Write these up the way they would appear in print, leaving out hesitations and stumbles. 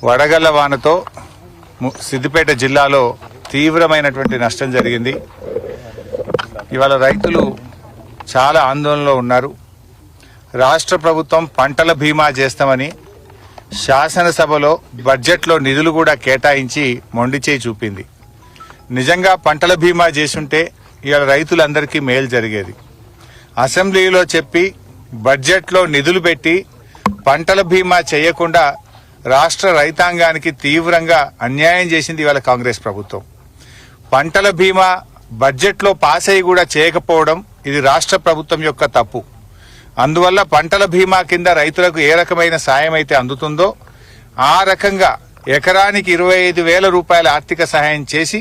వడగళ్ల వానతో సిద్దిపేట జిల్లాలో తీవ్రమైనటువంటి నష్టం జరిగింది. ఇవాళ రైతులు చాలా ఆందోళనలో ఉన్నారు. రాష్ట్ర ప్రభుత్వం పంటల బీమా చేస్తామని శాసనసభలో బడ్జెట్లో నిధులు కూడా కేటాయించి మొండిచేయి చూపింది. నిజంగా పంటల బీమా చేసుంటే ఇవాళ రైతులందరికీ మేలు జరిగేది. అసెంబ్లీలో చెప్పి బడ్జెట్లో నిధులు పెట్టి పంటల బీమా చేయకుండా రాష్ట్ర రైతాంగానికి తీవ్రంగా అన్యాయం చేసింది ఇవాళ కాంగ్రెస్ ప్రభుత్వం. పంటల బీమా బడ్జెట్లో పాస్ అయ్యి కూడా చేయకపోవడం ఇది రాష్ట్ర ప్రభుత్వం యొక్క తప్పు. అందువల్ల పంటల బీమా కింద రైతులకు ఏ రకమైన సాయం అయితే అందుతుందో ఆ రకంగా ఎకరానికి 25,000 రూపాయల ఆర్థిక సహాయం చేసి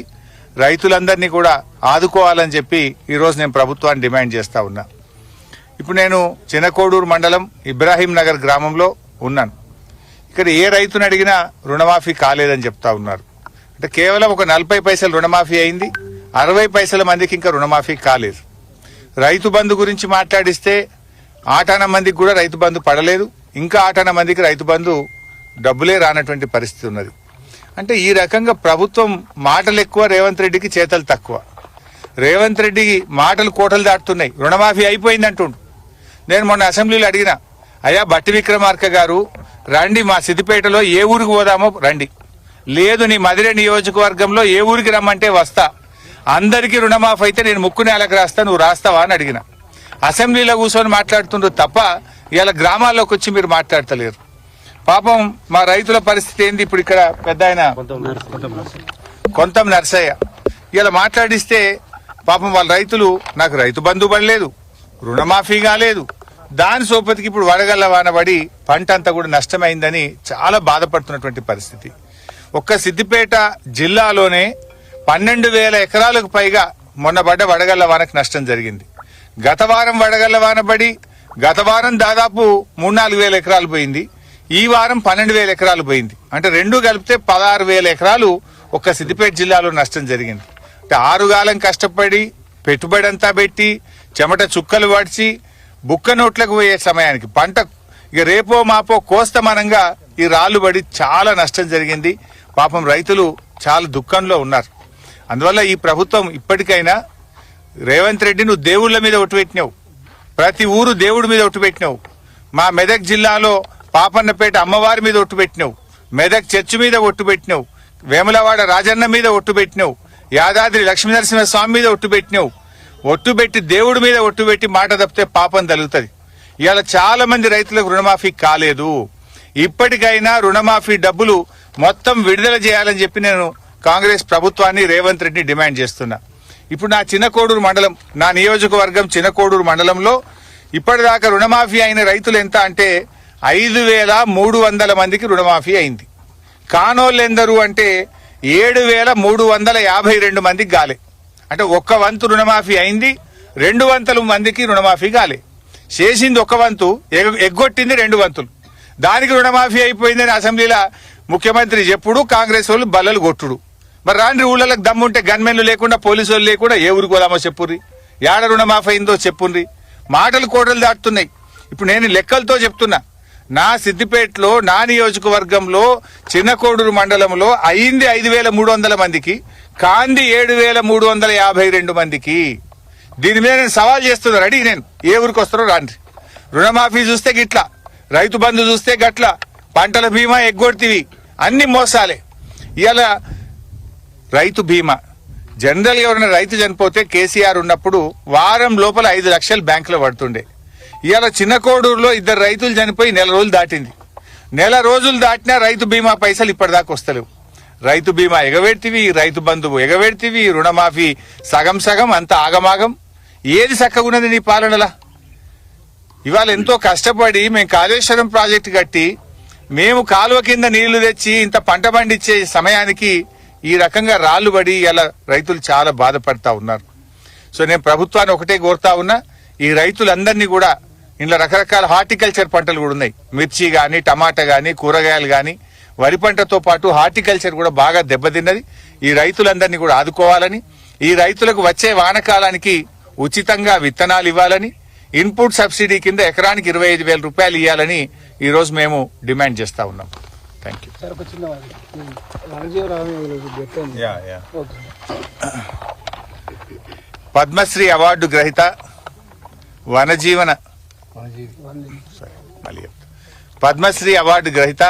రైతులందరినీ కూడా ఆదుకోవాలని చెప్పి ఈరోజు నేను ప్రభుత్వాన్ని డిమాండ్ చేస్తా ఉన్నా. ఇప్పుడు నేను చినకోడూరు మండలం ఇబ్రాహీం నగర్ గ్రామంలో ఉన్నాను. ఇక్కడ ఏ రైతుని అడిగినా రుణమాఫీ కాలేదని చెప్తా ఉన్నారు. అంటే కేవలం ఒక 40 పైసలు రుణమాఫీ అయింది, 60 పైసల మందికి ఇంకా రుణమాఫీ కాలేదు. రైతు బంధు గురించి మాట్లాడిస్తే ఆటాన మందికి కూడా రైతు బంధు పడలేదు, ఇంకా ఆటాన మందికి రైతు బంధు డబ్బులే రానటువంటి పరిస్థితి ఉన్నది. అంటే ఈ రకంగా ప్రభుత్వం మాటలు ఎక్కువ, రేవంత్ రెడ్డికి చేతలు తక్కువ. రేవంత్ రెడ్డి మాటలు కోటలు దాటుతున్నాయి. రుణమాఫీ అయిపోయింది అంటుండు. నేను మొన్న అసెంబ్లీలో అడిగినా, అయ్యా బట్టి విక్రమార్క గారు రండి మా సిద్దిపేటలో ఏ ఊరికి పోదామో రండి, లేదు నీ మదిర నియోజకవర్గంలో ఏ ఊరికి రమ్మంటే వస్తా, అందరికీ రుణమాఫీ అయితే నేను ముక్కు నేలకు రాస్తా, నువ్వు రాస్తావా అని అడిగిన. అసెంబ్లీలో కూర్చొని మాట్లాడుతుండ్రు తప్ప ఇలా గ్రామాల్లోకి వచ్చి మీరు మాట్లాడతలేరు. పాపం మా రైతుల పరిస్థితి ఏంది? ఇప్పుడు ఇక్కడ పెద్ద ఆయన కొంతం నర్సయ్య ఇలా మాట్లాడిస్తే పాపం వాళ్ళ రైతులు నాకు రైతు బంధు పడలేదు, రుణమాఫీ కాలేదు, దాని సోపతికి ఇప్పుడు వడగళ్ల వానబడి పంట అంతా కూడా నష్టమైందని చాలా బాధపడుతున్నటువంటి పరిస్థితి. ఒక్క సిద్దిపేట జిల్లాలోనే 12,000 ఎకరాలకు పైగా మొన్న పడ్డ వడగళ్ల వానకు నష్టం జరిగింది. గత వారం వడగళ్ల వాన పడి గత వారం దాదాపు 3-4 ఎకరాలు పోయింది, ఈ వారం 12,000 ఎకరాలు పోయింది. అంటే రెండు కలిపితే 16,000 ఎకరాలు ఒక్క సిద్దిపేట జిల్లాలో నష్టం జరిగింది. అంటే 6 కాలం కష్టపడి పెట్టుబడి అంతా పెట్టి చెమట చుక్కలు పడిచి బుక్క నోట్లకు పోయే సమయానికి పంట ఇక రేపో మాపో కోస్తమానంగా ఈ రాళ్లు పడి చాలా నష్టం జరిగింది. పాపం రైతులు చాలా దుఃఖంలో ఉన్నారు. అందువల్ల ఈ ప్రభుత్వం ఇప్పటికైనా రేవంత్ రెడ్డి నువ్వు దేవుళ్ల మీద ఒట్టు పెట్టినావు, ప్రతి ఊరు దేవుడి మీద ఒట్టు పెట్టినావు. మా మెదక్ జిల్లాలో పాపన్నపేట అమ్మవారి మీద ఒట్టు పెట్టినావు, మెదక్ చర్చి మీద ఒట్టు పెట్టినావు, వేములవాడ రాజన్న మీద ఒట్టు పెట్టినావు, యాదాద్రి లక్ష్మీనరసింహస్వామి మీద ఒట్టు పెట్టినావు. ఒట్టు పెట్టి దేవుడి మీద ఒట్టు పెట్టి మాట తప్పితే పాపం తగులుతుంది. ఇవాళ చాలా మంది రైతులకు రుణమాఫీ కాలేదు. ఇప్పటికైనా రుణమాఫీ డబ్బులు మొత్తం విడుదల చేయాలని చెప్పి నేను కాంగ్రెస్ ప్రభుత్వాన్ని రేవంత్ రెడ్డిని డిమాండ్ చేస్తున్నా. ఇప్పుడు నా చినకోడూరు మండలం, నా నియోజకవర్గం చినకోడూరు మండలంలో ఇప్పటిదాకా రుణమాఫీ అయిన రైతులు ఎంత అంటే 5,300 మందికి రుణమాఫీ అయింది. కానోళ్ళు ఎందరు అంటే 7,352 మందికి గాలే. అంటే ఒక్క వంతు రుణమాఫీ అయింది, 2 వంతుల మందికి రుణమాఫీ కాలే. చేసింది ఒక వంతు, ఎగ్గొట్టింది 2 వంతులు. దానికి రుణమాఫీ అయిపోయిందని అసెంబ్లీలో ముఖ్యమంత్రి చెప్పుడు, కాంగ్రెస్ వాళ్ళు బల్లలు కొట్టుడు. మరి రాండ్రి ఊళ్ళకి దమ్ముంటే గన్మెన్లు లేకుండా పోలీసు వాళ్ళు లేకుండా ఏ ఊరికి పోదామో చెప్పుర్రి, ఏడ రుణమాఫీ అయిందో చెప్పుర్రి. మాటలు కోటలు దాటుతున్నాయి. ఇప్పుడు నేను లెక్కలతో చెప్తున్నా, నా సిద్దిపేటలో నా నియోజకవర్గంలో చిన్నకోడూరు మండలంలో అయింది 5,300 మందికి, కాంది 7,352 మందికి. దీని మీద నేను సవాల్ చేస్తున్నా, రెడీ నేను, ఏ ఊరికి వస్తారో రాండి. రుణమాఫీ చూస్తే గిట్లా, రైతు బంధు చూస్తే గట్లా, పంటల బీమా ఎగ్గొడితివి, అన్ని మోసాలే. ఇలా రైతు బీమా జనరల్ ఎవరైనా రైతు చనిపోతే కేసీఆర్ ఉన్నప్పుడు వారం లోపల 5 లక్షలు బ్యాంకులో పడుతుండే. ఇవాళ చిన్నకోడూరులో 2 రైతులు చనిపోయి 1 నెల రోజులు దాటింది. 1 నెల రోజులు దాటినా రైతు బీమా పైసలు ఇప్పటిదాకా వస్తలేవు. రైతు బీమా ఎగబెడితివి, రైతు బంధువు ఎగబెడితివి, రుణమాఫీ సగం సగం, అంత ఆగమాగం. ఏది చక్కగున్నది నీ పాలనలా? ఇవాళ ఎంతో కష్టపడి మేము కాళేశ్వరం ప్రాజెక్టు కట్టి మేము కాలువ కింద నీళ్లు తెచ్చి ఇంత పంట పండించే సమయానికి ఈ రకంగా రాళ్లు పడి ఇలా రైతులు చాలా బాధపడతా ఉన్నారు. సో నేను ప్రభుత్వాన్ని ఒకటే కోరుతా ఉన్నా, ఈ రైతులందరినీ కూడా ఇంట్లో రకరకాల హార్టికల్చర్ పంటలు కూడా ఉన్నాయి, మిర్చి గాని, టమాటా గాని, కూరగాయలు గాని, వరి పంటతో పాటు హార్టికల్చర్ కూడా బాగా దెబ్బతిన్నది. ఈ రైతులందరినీ కూడా ఆదుకోవాలని, ఈ రైతులకు వచ్చే వానకాలానికి ఉచితంగా విత్తనాలు ఇవ్వాలని, ఇన్పుట్ సబ్సిడీ కింద ఎకరానికి 25,000 రూపాయలు ఇవ్వాలని ఈ రోజు మేము డిమాండ్ చేస్తా ఉన్నాం. Thank you. సార్ ఒక చిన్న వనజీవరావు ఓకే. పద్మశ్రీ అవార్డు గ్రహీత వనజీవన వనజీవి మళ్ళీ చెప్తా. పద్మశ్రీ అవార్డు గ్రహీత